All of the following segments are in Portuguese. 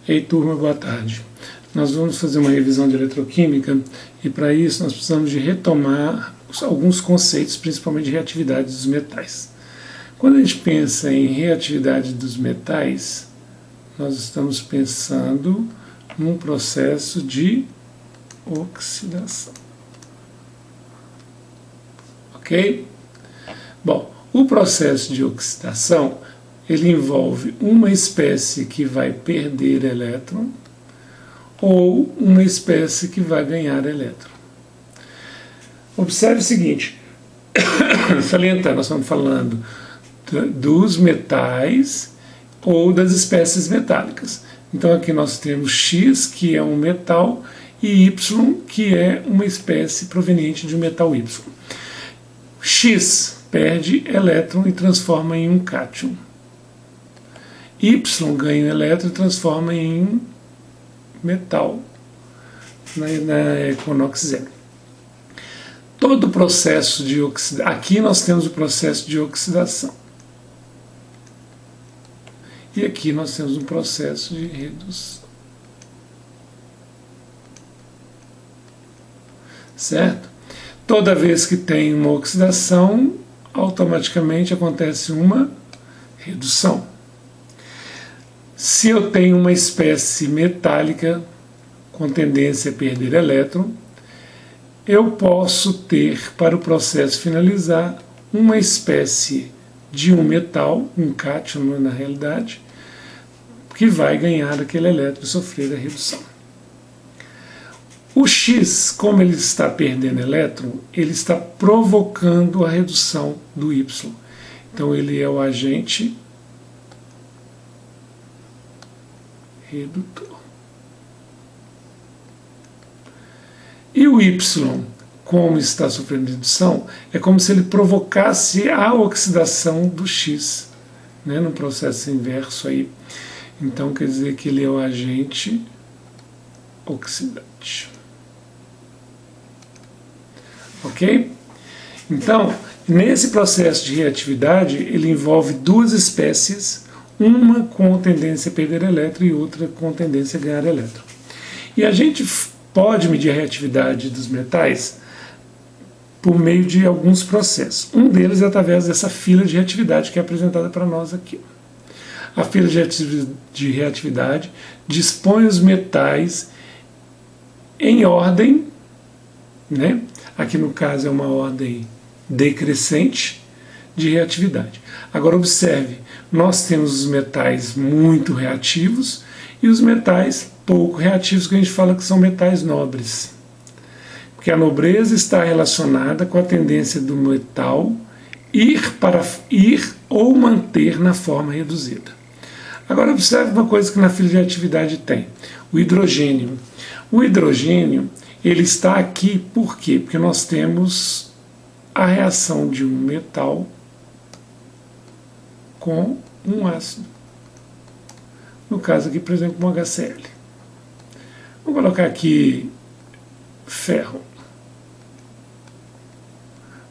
Ei, turma, boa tarde. Nós vamos fazer uma revisão de eletroquímica e para isso nós precisamos de retomar alguns conceitos, principalmente de reatividade dos metais. Quando a gente pensa em reatividade dos metais, nós estamos pensando num processo de oxidação. Ok? Bom, o processo de oxidação ele envolve uma espécie que vai perder elétron ou uma espécie que vai ganhar elétron. Observe o seguinte, salientar, nós estamos falando dos metais ou das espécies metálicas. Então aqui nós temos X, que é um metal, e Y, que é uma espécie proveniente de um metal Y. X perde elétron e transforma em um cátion. Y ganha um elétron e transforma em metal com NOx zero. Todo o processo de oxidação, aqui nós temos o processo de oxidação. E aqui nós temos um processo de redução. Certo? Toda vez que tem uma oxidação, automaticamente acontece uma redução. Se eu tenho uma espécie metálica com tendência a perder elétron, eu posso ter, para o processo finalizar, uma espécie de um metal, um cátion na realidade, que vai ganhar aquele elétron e sofrer a redução. O X, como ele está perdendo elétron, ele está provocando a redução do Y. Então ele é o agente redutor. E o Y, como está sofrendo redução, é como se ele provocasse a oxidação do X, né, no processo inverso aí. Então quer dizer que ele é o agente oxidante. Ok? Então, nesse processo de reatividade, ele envolve duas espécies, uma com tendência a perder elétron e outra com tendência a ganhar elétron. E a gente pode medir a reatividade dos metais por meio de alguns processos. Um deles é através dessa fila de reatividade que é apresentada para nós aqui. A fila de reatividade dispõe os metais em ordem, né? Aqui no caso é uma ordem decrescente de reatividade. Agora observe, nós temos os metais muito reativos e os metais pouco reativos, que a gente fala que são metais nobres. Porque a nobreza está relacionada com a tendência do metal ir ou manter na forma reduzida. Agora observe uma coisa que na fila de reatividade tem, o hidrogênio. O hidrogênio, ele está aqui por quê? Porque nós temos a reação de um metal com um ácido. No caso aqui, por exemplo, um HCl. Vamos colocar aqui ferro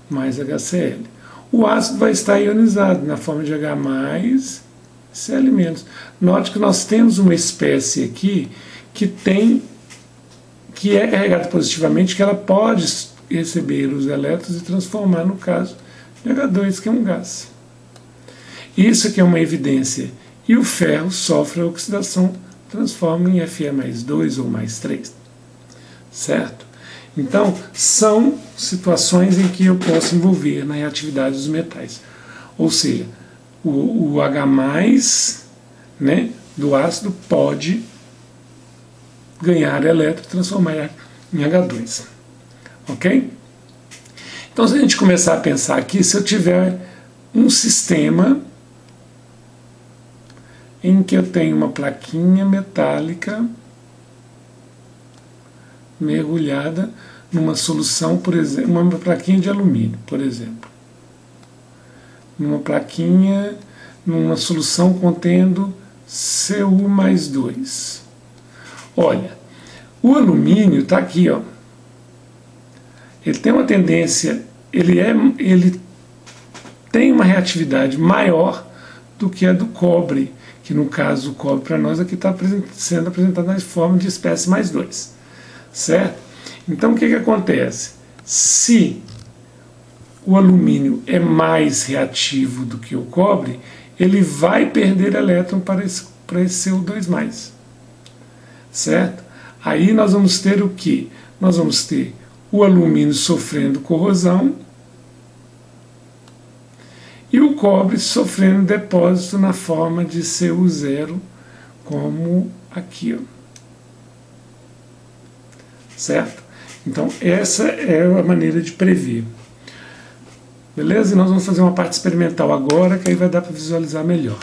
mais HCl. O ácido vai estar ionizado na forma de H+, Cl-. Note que nós temos uma espécie aqui que é carregada positivamente, que ela pode receber os elétrons e transformar, no caso, de H2, que é um gás. Isso aqui é uma evidência. E o ferro sofre a oxidação, transforma em Fe+2 ou mais3. Certo? Então, são situações em que eu posso envolver na reatividade dos metais. Ou seja, o H+, né, do ácido pode ganhar elétron e transformar em H2. Ok? Então, se a gente começar a pensar aqui, se eu tiver um sistema em que eu tenho uma plaquinha metálica mergulhada numa solução, por exemplo, uma plaquinha de alumínio, por exemplo. Numa solução contendo Cu+2. Olha, o alumínio está aqui, ó. Ele tem uma tendência, ele tem uma reatividade maior do que a do cobre, que no caso o cobre para nós aqui está sendo apresentado na forma de espécie mais 2, certo? Então o que acontece? Se o alumínio é mais reativo do que o cobre, ele vai perder elétron para esse CO2+, certo? Aí nós vamos ter o que? Nós vamos ter o alumínio sofrendo corrosão e o cobre sofrendo depósito na forma de Cu0, como aqui, ó. Certo? Então essa é a maneira de prever. Beleza? E nós vamos fazer uma parte experimental agora, que aí vai dar para visualizar melhor.